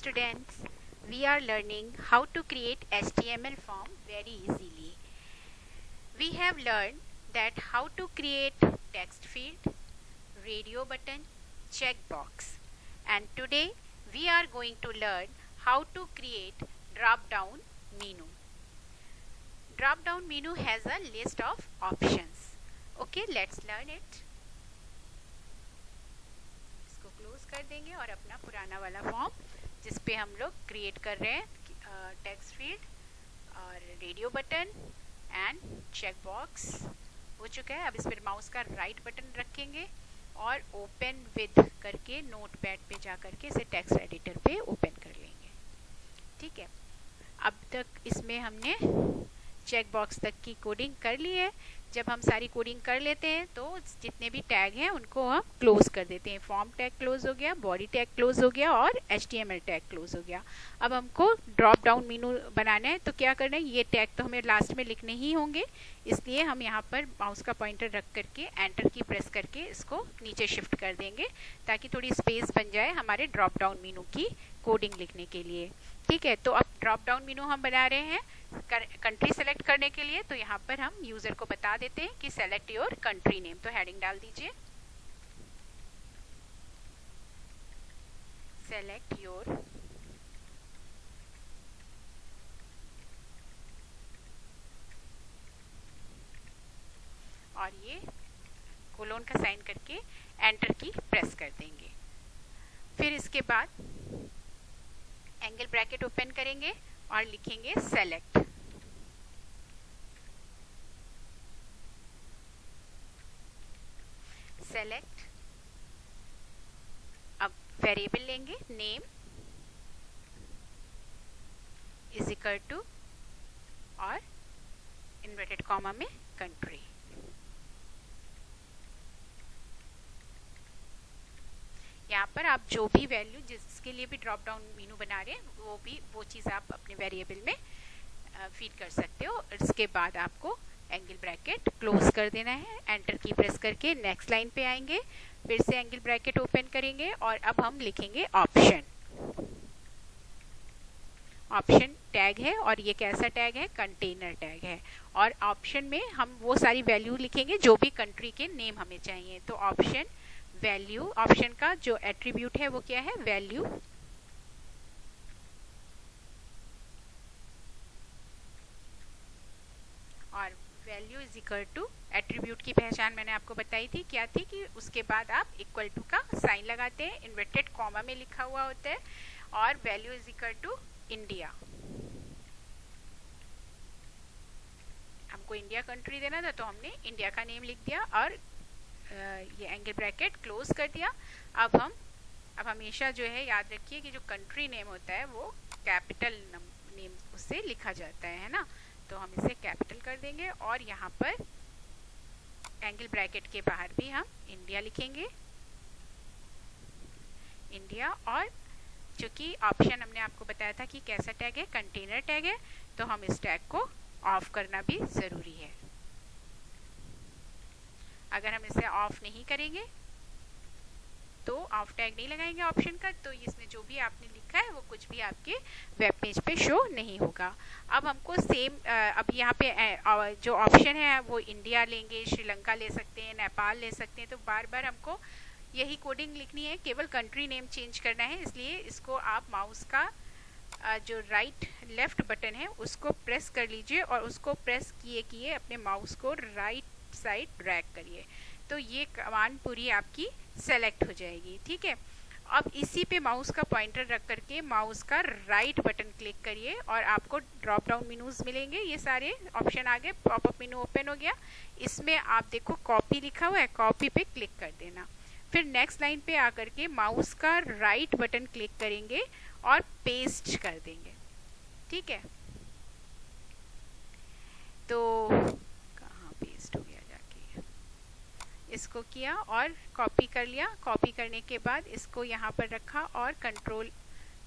students, we are learning how to create HTML form very easily. We have learned that how to create text field, radio button, checkbox, and today we are going to learn how to create drop down menu. Drop down menu has a list of options. Okay, let's learn it. इसको close कर देंगे और अपना पुराना वाला form जिस पे हम लोग क्रिएट कर रहे हैं टेक्स्ट फील्ड और radio button and check box हो चुका है. अब इस पर माउस का राइट बटन रखेंगे और ओपन विद करके नोटपैड पे जा करके इसे टेक्स्ट एडिटर पे ओपन कर लेंगे. ठीक है, अब तक इसमें हमने चेक बॉक्स तक की कोडिंग कर ली है. जब हम सारी कोडिंग कर लेते हैं तो जितने भी टैग हैं उनको हम क्लोज कर देते हैं. फॉर्म टैग क्लोज हो गया, बॉडी टैग क्लोज हो गया और HTML टैग क्लोज हो गया. अब हमको ड्रॉप डाउन मेनू बनाना है तो क्या करना है, ये टैग तो हमें लास्ट में लिखने ही होंगे, इसलिए हम यहाँ पर माउस का पॉइंटर रख करके एंटर की प्रेस करके इसको नीचे शिफ्ट कर देंगे ताकि थोड़ी स्पेस बन जाए हमारे ड्रॉप डाउन मेनू की कोडिंग लिखने के लिए. ठीक है, तो अब ड्रॉप डाउन मेनू हम बना रहे हैं कंट्री सेलेक्ट करने के लिए. तो यहाँ पर हम यूजर को बता देते हैं कि सेलेक्ट योर कंट्री नेम. तो हेडिंग डाल दीजिए सेलेक्ट योर और ये कोलोन का साइन करके एंटर की प्रेस कर देंगे. फिर इसके बाद एंगल ब्रैकेट ओपन करेंगे और लिखेंगे सेलेक्ट. सेलेक्ट, अब वेरिएबल लेंगे नेम इज इक्वल टू और इन्वर्टेड कॉमा में कंट्री. यहाँ पर आप जो भी वैल्यू जिसके लिए भी ड्रॉप डाउन मेनू बना रहे हैं वो चीज़ आप अपने वेरिएबल में फीड कर सकते हो. इसके बाद आपको एंगल ब्रैकेट क्लोज कर देना है. एंटर की प्रेस करके नेक्स्ट लाइन पे आएंगे, फिर से एंगल ब्रैकेट ओपन करेंगे और अब हम लिखेंगे ऑप्शन. ऑप्शन टैग है और ये कैसा टैग है, कंटेनर टैग है. और ऑप्शन में हम वो सारी वैल्यू लिखेंगे जो भी कंट्री के नेम हमें चाहिए. तो ऑप्शन वैल्यू, ऑप्शन का जो एट्रीब्यूट है वो क्या है, वैल्यू. और value is equal to attribute की पहचान मैंने आपको बताई थी क्या थी कि उसके बाद आप इक्वल टू का साइन लगाते हैं, इन्वर्टेड कॉमा में लिखा हुआ होता है और value is equal to India. हमको इंडिया कंट्री देना था तो हमने इंडिया का नेम लिख दिया और ये एंगल ब्रैकेट क्लोज कर दिया. अब हमेशा जो है याद रखिए कि जो कंट्री नेम होता है वो कैपिटल नेम उससे लिखा जाता है ना. तो हम इसे कैपिटल कर देंगे और यहाँ पर एंगल ब्रैकेट के बाहर भी हम इंडिया लिखेंगे, इंडिया. और चूंकि ऑप्शन हमने आपको बताया था कि कैसा टैग है, कंटेनर टैग है, तो हम इस टैग को ऑफ करना भी जरूरी है. अगर हम इसे ऑफ नहीं करेंगे तो ऑफ टैग नहीं लगाएंगे ऑप्शन का तो इसमें जो भी आपने लिखा है वो कुछ भी आपके वेब पेज पे शो नहीं होगा. अब हमको सेम अब यहाँ पे जो ऑप्शन है वो इंडिया लेंगे, श्रीलंका ले सकते हैं, नेपाल ले सकते हैं. तो बार बार हमको यही कोडिंग लिखनी है, केवल कंट्री नेम चेंज करना है. इसलिए इसको आप माउस का जो राइट लेफ्ट बटन है उसको प्रेस कर लीजिए और उसको प्रेस किए अपने माउस को राइट साइड ड्रैग करिए तो ये कमांड पूरी आपकी सेलेक्ट हो जाएगी. ठीक है, अब इसी पे माउस का पॉइंटर रख करके माउस का राइट बटन क्लिक करिए और आपको ड्रॉप डाउन मेनूज मिलेंगे. ये सारे ऑप्शन आ गए, पॉपअप मेनू ओपन हो गया. इसमें आप देखो कॉपी लिखा हुआ है, कॉपी पे क्लिक कर देना. फिर नेक्स्ट लाइन पे आकर के माउस का राइट बटन क्लिक करेंगे और पेस्ट कर देंगे. ठीक है, तो पेस्ट हो गया, जाके इसको किया और कॉपी कर लिया. कॉपी करने के बाद इसको यहाँ पर रखा और कंट्रोल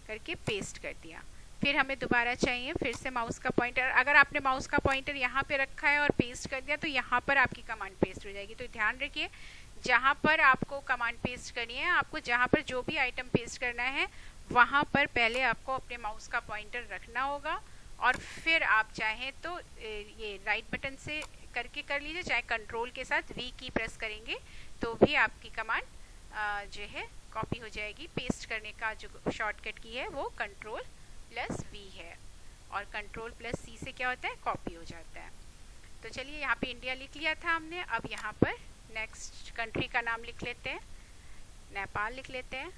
करके पेस्ट कर दिया. फिर हमें दोबारा चाहिए, फिर से माउस का पॉइंटर, अगर आपने माउस का पॉइंटर यहाँ पे रखा है और पेस्ट कर दिया तो यहाँ पर आपकी कमांड पेस्ट हो जाएगी. तो ध्यान रखिए जहाँ पर आपको कमांड पेस्ट करनी है, आपको जहाँ पर जो भी आइटम पेस्ट करना है वहाँ पर पहले आपको अपने माउस का पॉइंटर रखना होगा और फिर आप चाहें तो ये राइट बटन से करके कर लीजिए, चाहे कंट्रोल के साथ वी की प्रेस करेंगे तो भी आपकी कमांड जो है कॉपी हो जाएगी। पेस्ट करने का जो शॉर्टकट की है वो कंट्रोल प्लस वी है और कंट्रोल प्लस सी से क्या होता है, कॉपी हो जाता है। तो चलिए यहाँ पे इंडिया लिख लिया था हमने। अब यहाँ पर नेक्स्ट कंट्री का नाम लिख लेते हैं, नेपाल लिख लेते हैं।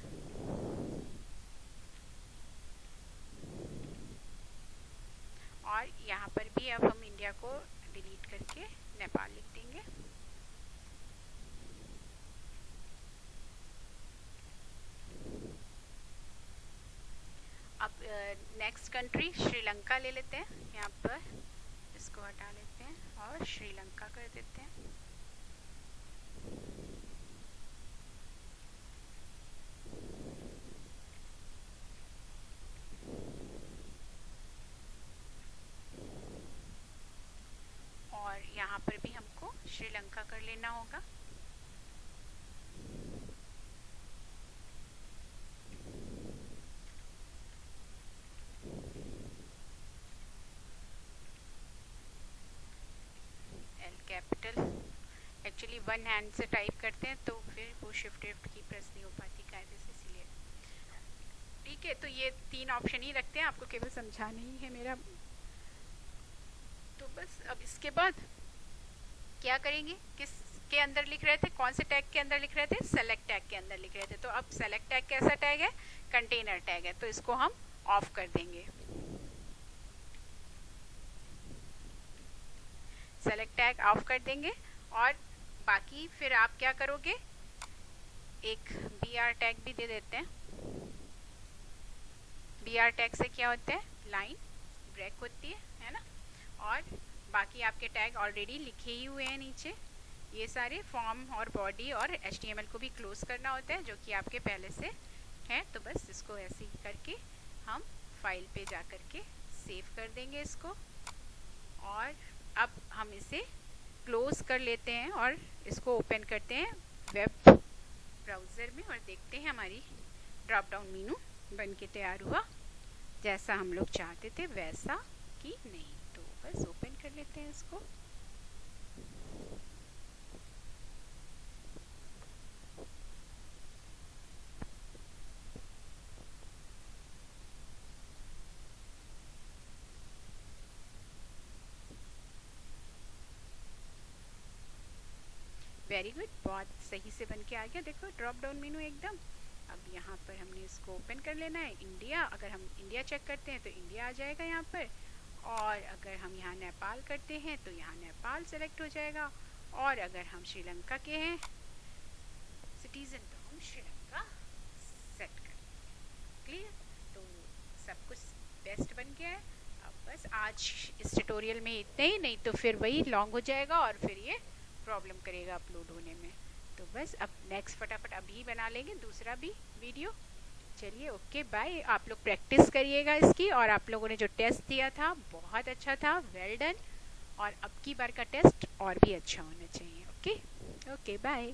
और यहाँ पर भी अब हम इंडिया को डिलीट करके नेपाल लिख देंगे। अब नेक्स्ट कंट्री श्रीलंका ले लेते हैं। यहाँ पर इसको हटा लेते हैं और श्रीलंका कर देते हैं। और यहाँ पर भी हमको श्रीलंका कर लेना होगा। कैपिटल एक्चुअली वन हैंड से टाइप करते हैं तो फिर वो शिफ्ट की प्रेस नहीं हो पाती कायदे से, इसीलिए। ठीक है, तो ये 3 ऑप्शन ही रखते हैं, आपको केवल समझाना ही है मेरा। तो बस अब इसके बाद क्या करेंगे, किस के अंदर लिख रहे थे, कौन से टैग के अंदर लिख रहे थे, सेलेक्ट टैग के अंदर लिख रहे थे। तो अब सेलेक्ट टैग कैसा टैग है, कंटेनर टैग है, तो इसको हम ऑफ कर देंगे। सेलेक्ट टैग ऑफ कर देंगे और बाकी फिर आप क्या करोगे, एक BR टैग भी दे देते हैं। BR टैग से क्या होता है, लाइन ब्रेक होती है ना। और बाकी आपके टैग ऑलरेडी लिखे ही हुए हैं नीचे, ये सारे फॉर्म और बॉडी और HTML को भी क्लोज करना होता है जो कि आपके पहले से है। तो बस इसको ऐसे ही करके हम फाइल पे जा करके सेव कर देंगे इसको। और अब हम इसे क्लोज कर लेते हैं और इसको ओपन करते हैं वेब ब्राउज़र में और देखते हैं हमारी ड्रॉप डाउन मेनू बन के तैयार हुआ जैसा हम लोग चाहते थे वैसा कि नहीं। तो बस ओपन कर लेते हैं इसको। वेरी गुड, बहुत सही से बन के आ गया। देखो ड्रॉप डाउन मेनू एकदम। अब यहाँ पर हमने इसको ओपन कर लेना है। इंडिया, अगर हम इंडिया चेक करते हैं तो इंडिया आ जाएगा यहाँ पर। और अगर हम यहाँ नेपाल करते हैं तो यहाँ नेपाल सेलेक्ट हो जाएगा। और अगर हम श्रीलंका के हैं सिटीजन तो हम श्रीलंका सेट कर। क्लियर, तो सब कुछ बेस्ट बन गया है। अब बस आज इस ट्यूटोरियल में इतना ही, नहीं तो फिर वही लॉन्ग हो जाएगा और फिर ये प्रॉब्लम करेगा अपलोड होने में। तो बस अब नेक्स्ट फटाफट अभी बना लेंगे दूसरा भी वीडियो। चलिए ओके बाय। आप लोग प्रैक्टिस करिएगा इसकी, और आप लोगों ने जो टेस्ट दिया था बहुत अच्छा था, वेल डन। और अब की बार का टेस्ट और भी अच्छा होना चाहिए। Okay okay bye.